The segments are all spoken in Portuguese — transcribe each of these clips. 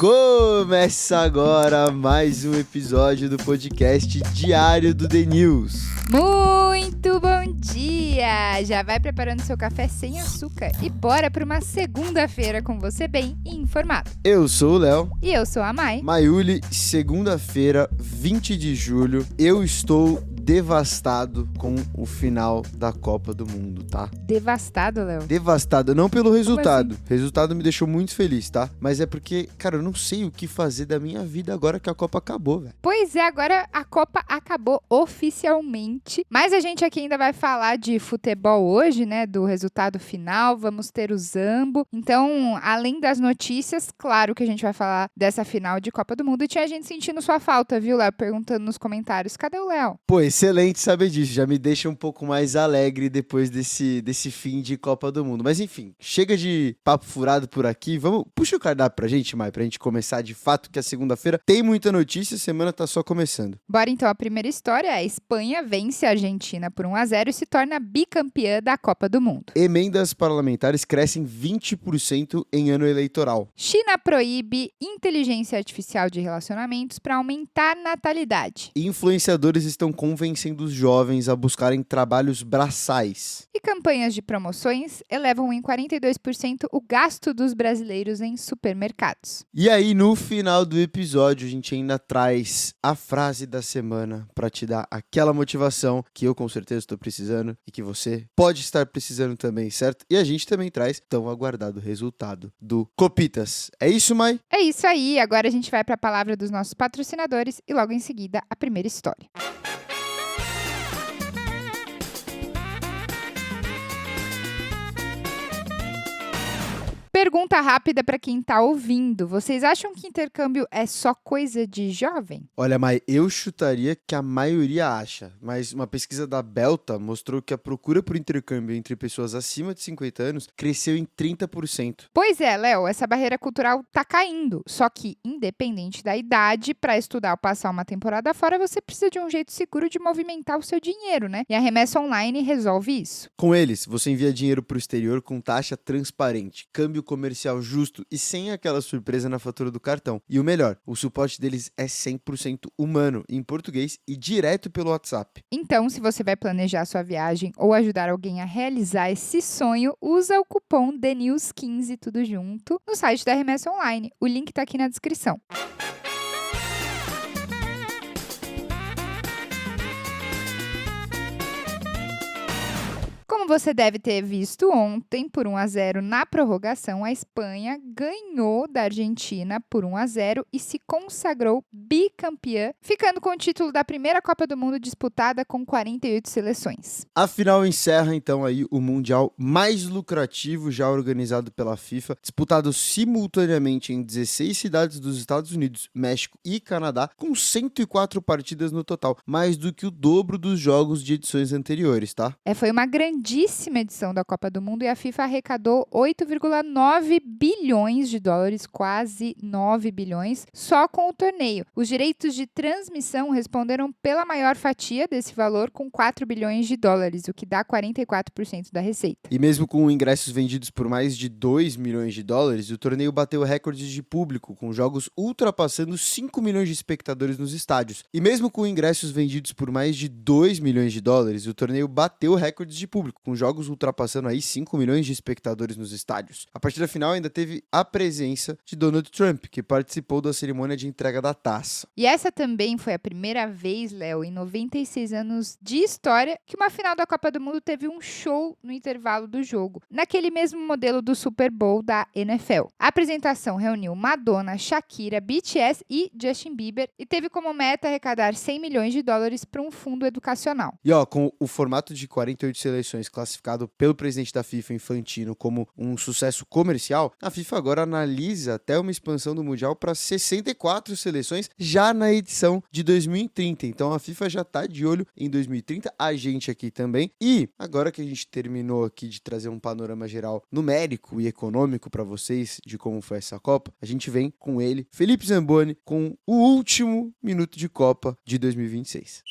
Começa agora mais um episódio do podcast diário do The News. Muito bom dia! Já vai preparando seu café sem açúcar e bora para uma segunda-feira com você bem informado. Eu sou o Léo. E eu sou a Mai. Maiuli, segunda-feira, 20 de julho, eu estou devastado com o final da Copa do Mundo, tá? Devastado, Léo? Devastado, não pelo resultado. assim? O resultado me deixou muito feliz, tá? Mas é porque, cara, eu não sei o que fazer da minha vida agora que a Copa acabou, velho. Pois é, agora a Copa acabou oficialmente, mas a gente aqui ainda vai falar de futebol hoje, né, do resultado final, vamos ter o Zambo. Então, além das notícias, claro que a gente vai falar dessa final de Copa do Mundo e tinha gente sentindo sua falta, viu, Léo? Perguntando nos comentários, cadê o Léo? Pô, excelente saber disso, já me deixa um pouco mais alegre depois desse fim de Copa do Mundo. Mas enfim, chega de papo furado por aqui, puxa o cardápio pra gente, Mai, pra gente começar de fato, que a segunda-feira tem muita notícia, a semana tá só começando. Bora então, a primeira história, a Espanha vence a Argentina por 1-0 e se torna bicampeã da Copa do Mundo. Emendas parlamentares crescem 20% em ano eleitoral. China proíbe inteligência artificial de relacionamentos para aumentar natalidade. Influenciadores estão convencendo os jovens a buscarem trabalhos braçais. E campanhas de promoções elevam em 42% o gasto dos brasileiros em supermercados. E aí, no final do episódio, a gente ainda traz a frase da semana para te dar aquela motivação que eu com certeza estou precisando e que você pode estar precisando também, certo? E a gente também traz tão aguardado resultado do Copitas. É isso, Mai? É isso aí, agora a gente vai para a palavra dos nossos patrocinadores e logo em seguida a primeira história. Pergunta rápida para quem tá ouvindo. Vocês acham que intercâmbio é só coisa de jovem? Olha, Mai, eu chutaria que a maioria acha, mas uma pesquisa da Belta mostrou que a procura por intercâmbio entre pessoas acima de 50 anos cresceu em 30%. Pois é, Léo, essa barreira cultural tá caindo. Só que, independente da idade, para estudar ou passar uma temporada fora, você precisa de um jeito seguro de movimentar o seu dinheiro, né? E a Remessa Online resolve isso. Com eles, você envia dinheiro para o exterior com taxa transparente, câmbio comercial justo e sem aquela surpresa na fatura do cartão. E o melhor, o suporte deles é 100% humano, em português e direto pelo WhatsApp. Então, se você vai planejar sua viagem ou ajudar alguém a realizar esse sonho, usa o cupom TheNews15 tudo junto no site da Remessa Online. O link tá aqui na descrição. Como você deve ter visto ontem, por 1-0 na prorrogação, a Espanha ganhou da Argentina por 1-0 e se consagrou bicampeã, ficando com o título da primeira Copa do Mundo disputada com 48 seleções. A final encerra então aí o Mundial mais lucrativo já organizado pela FIFA, disputado simultaneamente em 16 cidades dos Estados Unidos, México e Canadá, com 104 partidas no total, mais do que o dobro dos jogos de edições anteriores, tá? Foi uma grandíssima edição da Copa do Mundo e a FIFA arrecadou 8,9 bilhões de dólares, quase 9 bilhões, só com o torneio. Os direitos de transmissão responderam pela maior fatia desse valor, com 4 bilhões de dólares, o que dá 44% da receita. E mesmo com ingressos vendidos por mais de 2 milhões de dólares, o torneio bateu recordes de público, com jogos ultrapassando 5 milhões de espectadores nos estádios. E mesmo com ingressos vendidos por mais de 2 milhões de dólares, o torneio bateu recordes de público, com jogos ultrapassando aí 5 milhões de espectadores nos estádios. A partida final ainda teve a presença de Donald Trump, que participou da cerimônia de entrega da taça. E essa também foi a primeira vez, Léo, em 96 anos de história, que uma final da Copa do Mundo teve um show no intervalo do jogo, naquele mesmo modelo do Super Bowl da NFL. A apresentação reuniu Madonna, Shakira, BTS e Justin Bieber e teve como meta arrecadar 100 milhões de dólares para um fundo educacional. E com o formato de 48 seleções classificado pelo presidente da FIFA, Infantino, como um sucesso comercial, a FIFA agora analisa até uma expansão do Mundial para 64 seleções já na edição de 2030. Então a FIFA já está de olho em 2030, a gente aqui também. E agora que a gente terminou aqui de trazer um panorama geral numérico e econômico para vocês de como foi essa Copa, a gente vem com ele, Felipe Zamboni, com o último minuto de Copa de 2026.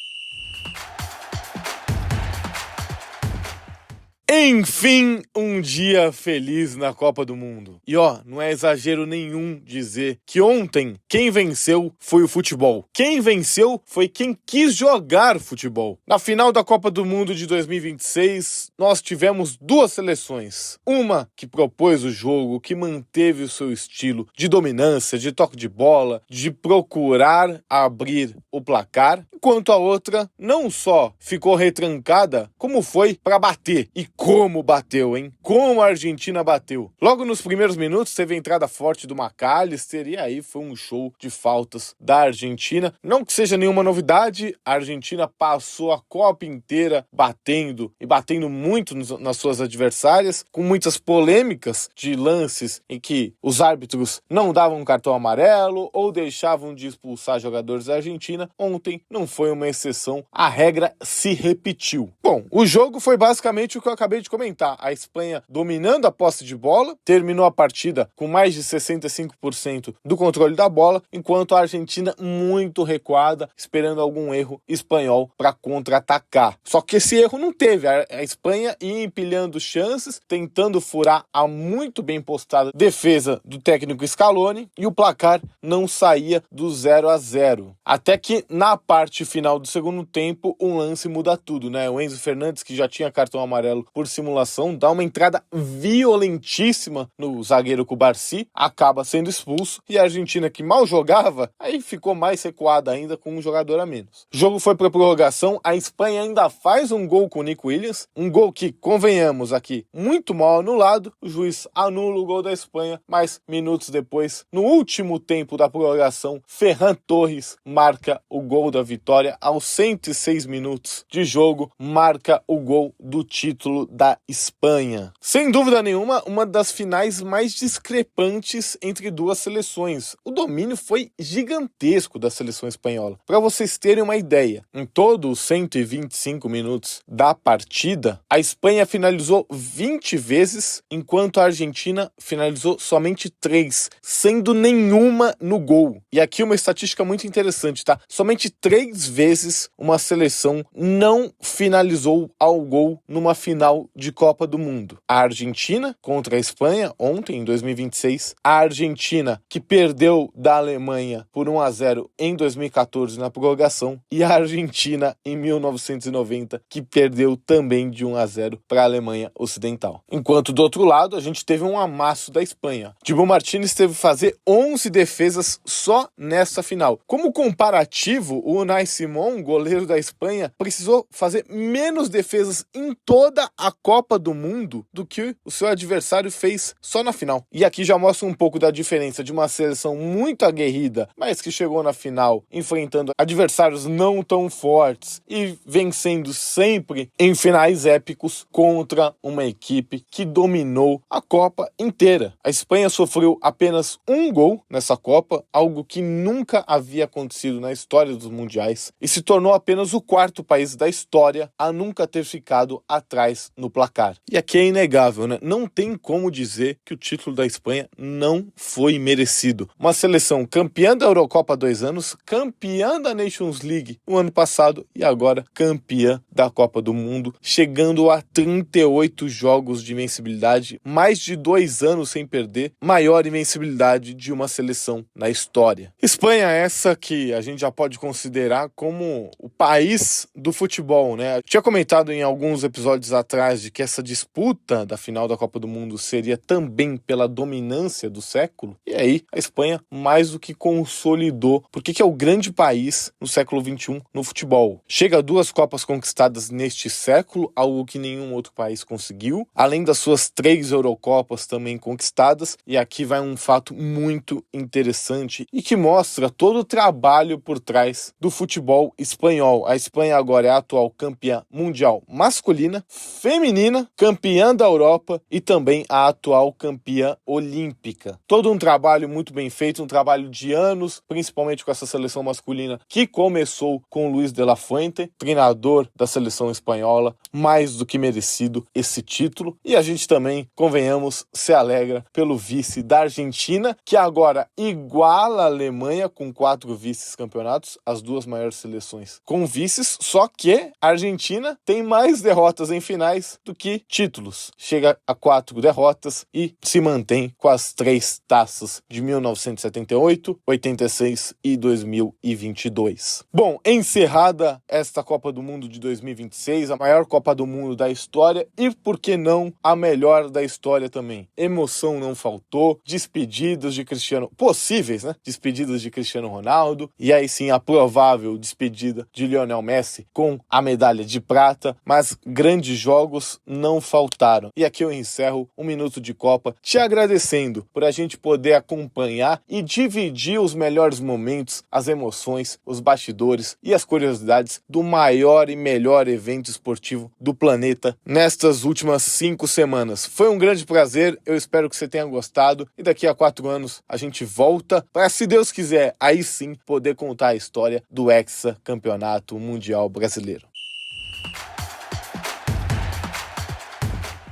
Enfim, um dia feliz na Copa do Mundo. E não é exagero nenhum dizer que ontem quem venceu foi o futebol. Quem venceu foi quem quis jogar futebol. Na final da Copa do Mundo de 2026, nós tivemos duas seleções. Uma que propôs o jogo, que manteve o seu estilo de dominância, de toque de bola, de procurar abrir o placar, enquanto a outra não só ficou retrancada, como foi para bater. E como bateu, hein? Como a Argentina bateu. Logo nos primeiros minutos teve a entrada forte do McAllister e aí foi um show de faltas da Argentina. Não que seja nenhuma novidade, a Argentina passou a Copa inteira batendo muito nas suas adversárias, com muitas polêmicas de lances em que os árbitros não davam um cartão amarelo ou deixavam de expulsar jogadores da Argentina. Ontem não foi uma exceção, a regra se repetiu. Bom, o jogo foi basicamente o que eu acabei de comentar. A Espanha dominando a posse de bola, terminou a partida com mais de 65% do controle da bola, enquanto a Argentina muito recuada, esperando algum erro espanhol para contra-atacar. Só que esse erro não teve. A Espanha ia empilhando chances, tentando furar a muito bem postada defesa do técnico Scaloni, e o placar não saía do 0-0. Até que na parte final do segundo tempo, um lance muda tudo, né? O Enzo Fernandes, que já tinha cartão amarelo por simulação, dá uma entrada violentíssima no zagueiro Cubarsí, acaba sendo expulso, e a Argentina, que mal jogava, aí ficou mais recuada ainda com um jogador a menos. O jogo foi para prorrogação, a Espanha ainda faz um gol com o Nico Williams, um gol que, convenhamos aqui, muito mal anulado. O juiz anula o gol da Espanha, mas minutos depois, no último tempo da prorrogação, Ferran Torres marca o gol da vitória aos 106 minutos de jogo, marca o gol do título da Espanha. Sem dúvida nenhuma, uma das finais mais discrepantes entre duas seleções. O domínio foi gigantesco da seleção espanhola. Para vocês terem uma ideia, em todos os 125 minutos da partida, a Espanha finalizou 20 vezes, enquanto a Argentina finalizou somente 3, sendo nenhuma no gol. E aqui uma estatística muito interessante, tá? Somente 3 vezes uma seleção não finalizou ao gol numa final de Copa do Mundo. A Argentina contra a Espanha ontem, em 2026. A Argentina, que perdeu da Alemanha por 1-0 em 2014 na prorrogação. E a Argentina, em 1990, que perdeu também de 1-0 para a Alemanha Ocidental. Enquanto do outro lado, a gente teve um amasso da Espanha. Dibu Martínez teve que fazer 11 defesas só nessa final. Como comparativo, o Unai Simón, goleiro da Espanha, precisou fazer menos defesas em toda a Copa do Mundo do que o seu adversário fez só na final. E aqui já mostra um pouco da diferença de uma seleção muito aguerrida, mas que chegou na final enfrentando adversários não tão fortes e vencendo sempre em finais épicos contra uma equipe que dominou a Copa inteira. A Espanha sofreu apenas um gol nessa Copa, algo que nunca havia acontecido na história dos mundiais, e se tornou apenas o quarto país da história a nunca ter ficado atrás no placar. E aqui é inegável, né? Não tem como dizer que o título da Espanha não foi merecido. Uma seleção campeã da Eurocopa há 2 anos, campeã da Nations League no ano passado e agora campeã da Copa do Mundo, chegando a 38 jogos de invencibilidade, mais de 2 anos sem perder, maior invencibilidade de uma seleção na história. Espanha essa que a gente já pode considerar como o país do futebol, né? Eu tinha comentado em alguns episódios atrás de que essa disputa da final da Copa do Mundo seria também pela dominância do século, e aí a Espanha mais do que consolidou, porque que é o grande país no século XXI no futebol. Chega a 2 Copas conquistadas neste século, algo que nenhum outro país conseguiu, além das suas 3 Eurocopas também conquistadas, e aqui vai um fato muito interessante e que mostra todo o trabalho por trás do futebol espanhol. A Espanha agora é a atual campeã mundial masculina, feminina, campeã da Europa e também a atual campeã olímpica. Todo um trabalho muito bem feito, um trabalho de anos, principalmente com essa seleção masculina que começou com Luis de la Fuente, treinador da seleção espanhola, mais do que merecido esse título. E a gente também, convenhamos, se alegra pelo vice da Argentina, que agora iguala a Alemanha com 4 vices-campeonatos, as 2 maiores seleções com vices, só que a Argentina tem mais derrotas em finais mais do que títulos. Chega a 4 derrotas e se mantém com as 3 taças de 1978, 86 e 2022. Bom, encerrada esta Copa do Mundo de 2026, a maior Copa do Mundo da história e, por que não, a melhor da história também. Emoção não faltou, despedidas de Cristiano, possíveis, né? Despedidas de Cristiano Ronaldo, e aí sim a provável despedida de Lionel Messi com a medalha de prata, mas grandes jogos não faltaram. E aqui eu encerro um minuto de Copa te agradecendo por a gente poder acompanhar e dividir os melhores momentos, as emoções, os bastidores e as curiosidades do maior e melhor evento esportivo do planeta nestas últimas 5 semanas. Foi um grande prazer, eu espero que você tenha gostado e daqui a 4 anos a gente volta para, se Deus quiser, aí sim poder contar a história do hexacampeonato mundial brasileiro.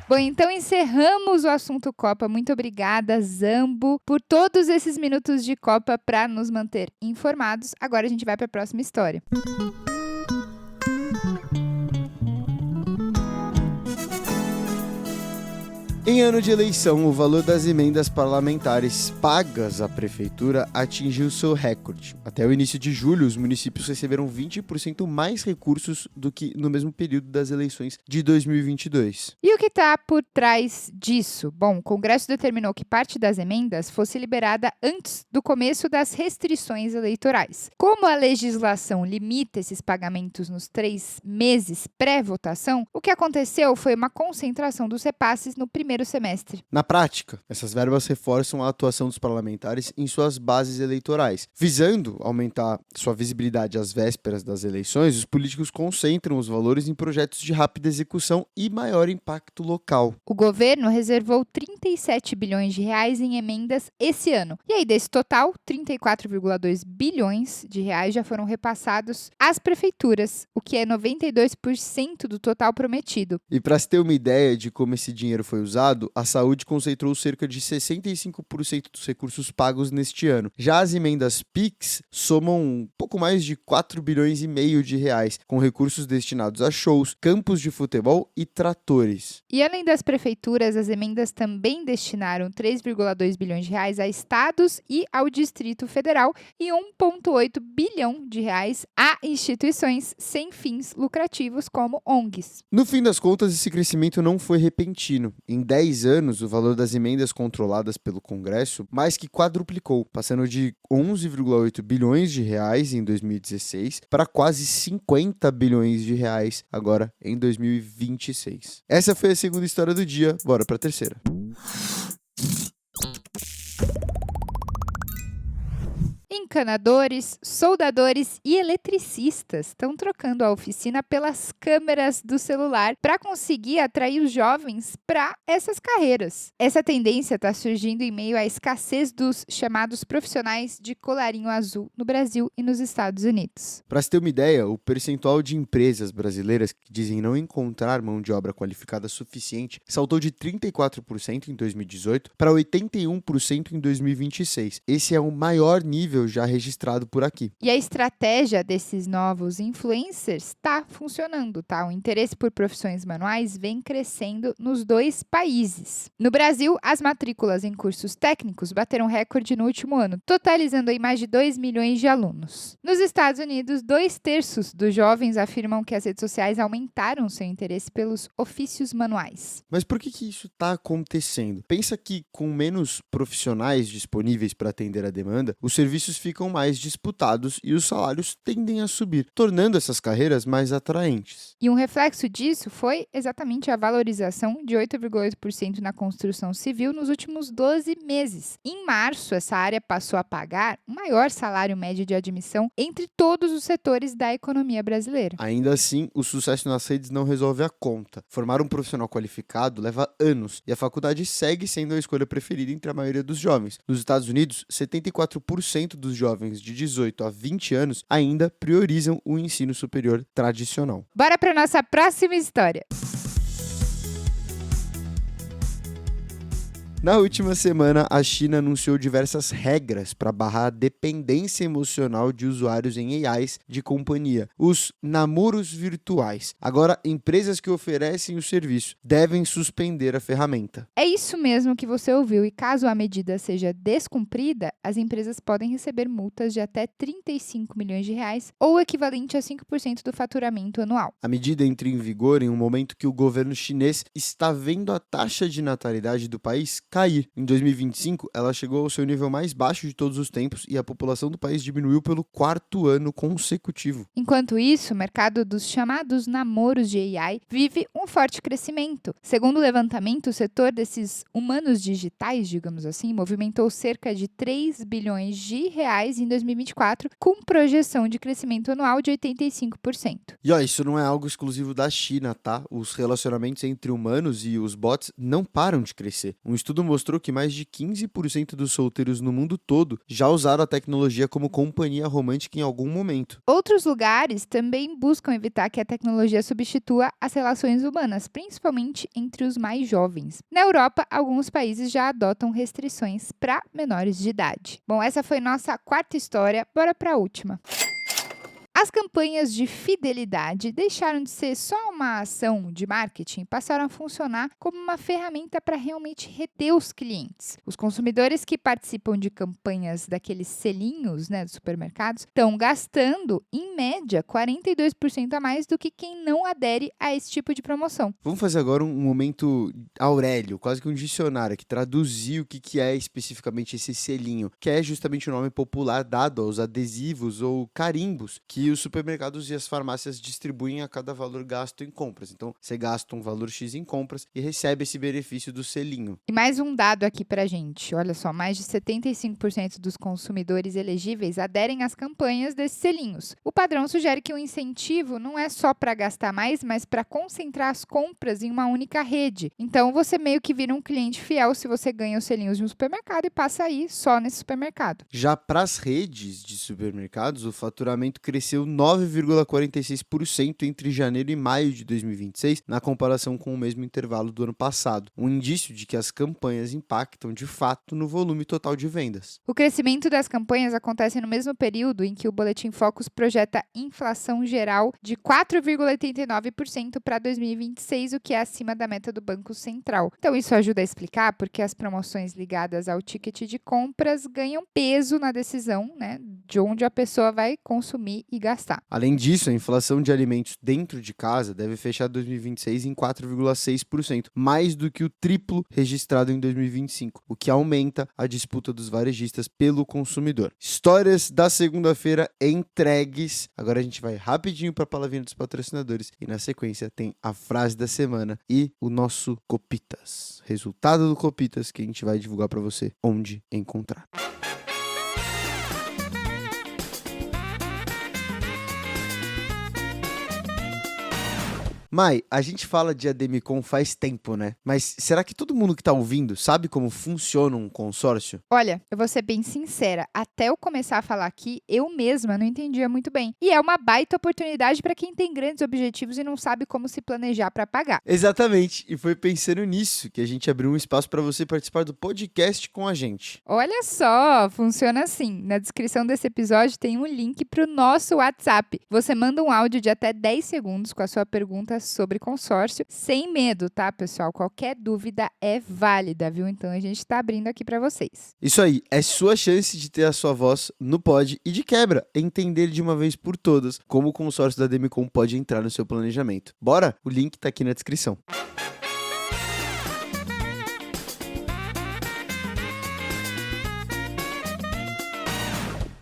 Bom, então encerramos o assunto Copa. Muito obrigada, Zambo, por todos esses minutos de Copa para nos manter informados. Agora a gente vai para a próxima história. Em ano de eleição, o valor das emendas parlamentares pagas à prefeitura atingiu seu recorde. Até o início de julho, os municípios receberam 20% mais recursos do que no mesmo período das eleições de 2022. E o que está por trás disso? Bom, o Congresso determinou que parte das emendas fosse liberada antes do começo das restrições eleitorais. Como a legislação limita esses pagamentos nos 3 meses pré-votação, o que aconteceu foi uma concentração dos repasses no primeiro semestre. Na prática, essas verbas reforçam a atuação dos parlamentares em suas bases eleitorais. Visando aumentar sua visibilidade às vésperas das eleições, os políticos concentram os valores em projetos de rápida execução e maior impacto local. O governo reservou 37 bilhões de reais em emendas esse ano. E aí, desse total, 34,2 bilhões de reais já foram repassados às prefeituras, o que é 92% do total prometido. E para se ter uma ideia de como esse dinheiro foi usado, a saúde concentrou cerca de 65% dos recursos pagos neste ano. Já as emendas PIX somam um pouco mais de 4 bilhões e meio de reais, com recursos destinados a shows, campos de futebol e tratores. E além das prefeituras, as emendas também destinaram 3,2 bilhões de reais a estados e ao Distrito Federal e 1,8 bilhão de reais a instituições sem fins lucrativos como ONGs. No fim das contas, esse crescimento não foi repentino. Em 10 anos, o valor das emendas controladas pelo Congresso mais que quadruplicou, passando de 11,8 bilhões de reais em 2016 para quase 50 bilhões de reais agora em 2026. Essa foi a segunda história do dia, bora para a terceira. Encanadores, soldadores e eletricistas estão trocando a oficina pelas câmeras do celular para conseguir atrair os jovens para essas carreiras. Essa tendência está surgindo em meio à escassez dos chamados profissionais de colarinho azul no Brasil e nos Estados Unidos. Para se ter uma ideia, o percentual de empresas brasileiras que dizem não encontrar mão de obra qualificada suficiente saltou de 34% em 2018 para 81% em 2026. Esse é o maior nível já registrado por aqui. E a estratégia desses novos influencers está funcionando, tá? O interesse por profissões manuais vem crescendo nos 2 países. No Brasil, as matrículas em cursos técnicos bateram recorde no último ano, totalizando aí mais de 2 milhões de alunos. Nos Estados Unidos, 2/3 dos jovens afirmam que as redes sociais aumentaram seu interesse pelos ofícios manuais. Mas por que isso está acontecendo? Pensa que com menos profissionais disponíveis para atender a demanda, os serviços ficam mais disputados e os salários tendem a subir, tornando essas carreiras mais atraentes. E um reflexo disso foi exatamente a valorização de 8,8% na construção civil nos últimos 12 meses. Em março, essa área passou a pagar o maior salário médio de admissão entre todos os setores da economia brasileira. Ainda assim, o sucesso nas redes não resolve a conta. Formar um profissional qualificado leva anos e a faculdade segue sendo a escolha preferida entre a maioria dos jovens. Nos Estados Unidos, 74% dos jovens de 18 a 20 anos ainda priorizam o ensino superior tradicional. Bora para nossa próxima história. Na última semana, a China anunciou diversas regras para barrar a dependência emocional de usuários em AIs de companhia, os namoros virtuais. Agora, empresas que oferecem o serviço devem suspender a ferramenta. É isso mesmo que você ouviu, e caso a medida seja descumprida, as empresas podem receber multas de até 35 milhões de reais, ou o equivalente a 5% do faturamento anual. A medida entra em vigor em um momento que o governo chinês está vendo a taxa de natalidade do país cair. Em 2025, ela chegou ao seu nível mais baixo de todos os tempos e a população do país diminuiu pelo 4º ano consecutivo. Enquanto isso, o mercado dos chamados namoros de AI vive um forte crescimento. Segundo o levantamento, o setor desses humanos digitais, digamos assim, movimentou cerca de 3 bilhões de reais em 2024, com projeção de crescimento anual de 85%. E isso não é algo exclusivo da China, tá? Os relacionamentos entre humanos e os bots não param de crescer. Um estudo mostrou que mais de 15% dos solteiros no mundo todo já usaram a tecnologia como companhia romântica em algum momento. Outros lugares também buscam evitar que a tecnologia substitua as relações humanas, principalmente entre os mais jovens. Na Europa, alguns países já adotam restrições para menores de idade. Bom, essa foi nossa quarta história, bora para a última. As campanhas de fidelidade deixaram de ser só uma ação de marketing e passaram a funcionar como uma ferramenta para realmente reter os clientes. Os consumidores que participam de campanhas daqueles selinhos, dos supermercados, estão gastando, em média, 42% a mais do que quem não adere a esse tipo de promoção. Vamos fazer agora um momento Aurélio, quase que um dicionário, que traduzir o que é especificamente esse selinho, que é justamente o nome popular dado aos adesivos ou carimbos que os supermercados e as farmácias distribuem a cada valor gasto em compras. Então, você gasta um valor X em compras e recebe esse benefício do selinho. E mais um dado aqui pra gente. Olha só, mais de 75% dos consumidores elegíveis aderem às campanhas desses selinhos. O padrão sugere que o incentivo não é só para gastar mais, mas para concentrar as compras em uma única rede. Então, você meio que vira um cliente fiel se você ganha os selinhos de um supermercado e passa a ir só nesse supermercado. Já para as redes de supermercados, o faturamento cresceu 9,46% entre janeiro e maio de 2026, na comparação com o mesmo intervalo do ano passado, um indício de que as campanhas impactam de fato no volume total de vendas. O crescimento das campanhas acontece no mesmo período em que o Boletim Focus projeta inflação geral de 4,89% para 2026, o que é acima da meta do Banco Central. Então, isso ajuda a explicar porque as promoções ligadas ao ticket de compras ganham peso na decisão, de onde a pessoa vai consumir e gastar. Além disso, a inflação de alimentos dentro de casa deve fechar 2026 em 4,6%, mais do que o triplo registrado em 2025, o que aumenta a disputa dos varejistas pelo consumidor. Histórias da segunda-feira entregues. Agora a gente vai rapidinho para a palavrinha dos patrocinadores e na sequência tem a frase da semana e o nosso Copitas. Resultado do Copitas que a gente vai divulgar para você onde encontrar. Mai, a gente fala de ADMcon faz tempo, né? Mas será que todo mundo que tá ouvindo sabe como funciona um consórcio? Olha, eu vou ser bem sincera, até eu começar a falar aqui, eu mesma não entendia muito bem. E é uma baita oportunidade para quem tem grandes objetivos e não sabe como se planejar para pagar. Exatamente, e foi pensando nisso que a gente abriu um espaço para você participar do podcast com a gente. Olha só, funciona assim. Na descrição desse episódio tem um link para o nosso WhatsApp. Você manda um áudio de até 10 segundos com a sua pergunta sobre consórcio, sem medo, tá, pessoal? Qualquer dúvida é válida, viu? Então a gente tá abrindo aqui para vocês. Isso aí, é sua chance de ter a sua voz no pod e de quebra, entender de uma vez por todas como o consórcio da ADMcon pode entrar no seu planejamento. Bora? O link tá aqui na descrição.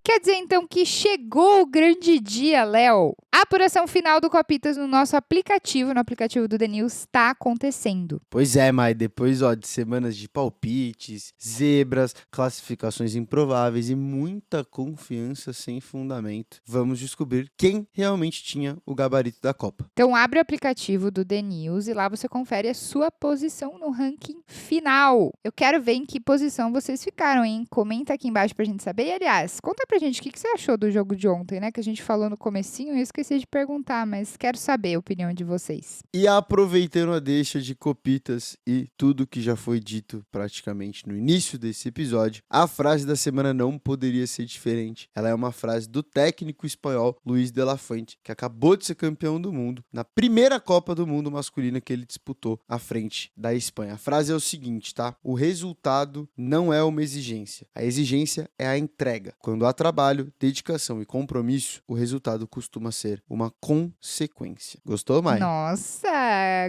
Quer dizer, então, que chegou o grande dia, Léo. A apuração final do Copitas no nosso aplicativo, no aplicativo do The News, está acontecendo. Pois é, Mai, depois de semanas de palpites, zebras, classificações improváveis e muita confiança sem fundamento, vamos descobrir quem realmente tinha o gabarito da Copa. Então, abre o aplicativo do The News e lá você confere a sua posição no ranking final. Eu quero ver em que posição vocês ficaram, hein? Comenta aqui embaixo pra gente saber. E, aliás, conta pra pra gente, o que você achou do jogo de ontem, né? Que a gente falou no comecinho e eu esqueci de perguntar, mas quero saber a opinião de vocês. E aproveitando a deixa de copitas e tudo que já foi dito praticamente no início desse episódio, a frase da semana não poderia ser diferente. Ela é uma frase do técnico espanhol Luis de la Fuente, que acabou de ser campeão do mundo na primeira Copa do Mundo masculina que ele disputou à frente da Espanha. A frase é o seguinte, tá? O resultado não é uma exigência. A exigência é a entrega. Quando há trabalho, dedicação e compromisso, o resultado costuma ser uma consequência. Gostou, Mai? Nossa,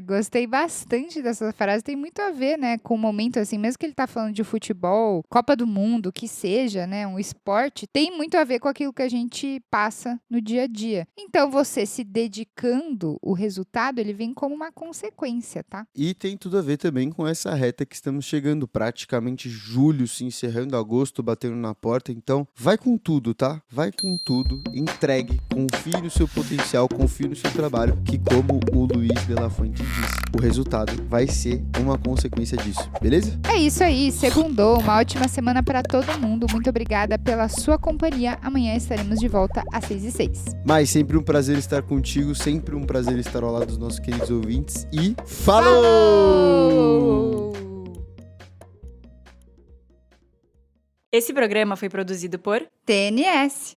gostei bastante dessa frase. Tem muito a ver, né, com o momento, assim, mesmo que ele tá falando de futebol, Copa do Mundo, que seja, né, um esporte, tem muito a ver com aquilo que a gente passa no dia a dia. Então, você se dedicando, o resultado, ele vem como uma consequência, tá? E tem tudo a ver também com essa reta que estamos chegando, praticamente julho se encerrando, agosto batendo na porta. Então, vai com tudo, tá? Vai com tudo, entregue, confie no seu potencial, confie no seu trabalho, que como o Luis de la Fuente disse, o resultado vai ser uma consequência disso, beleza? É isso aí, segundou, uma ótima semana para todo mundo. Muito obrigada pela sua companhia. Amanhã estaremos de volta às 6h06. Mas sempre um prazer estar contigo, sempre um prazer estar ao lado dos nossos queridos ouvintes e falou! Esse programa foi produzido por TNS.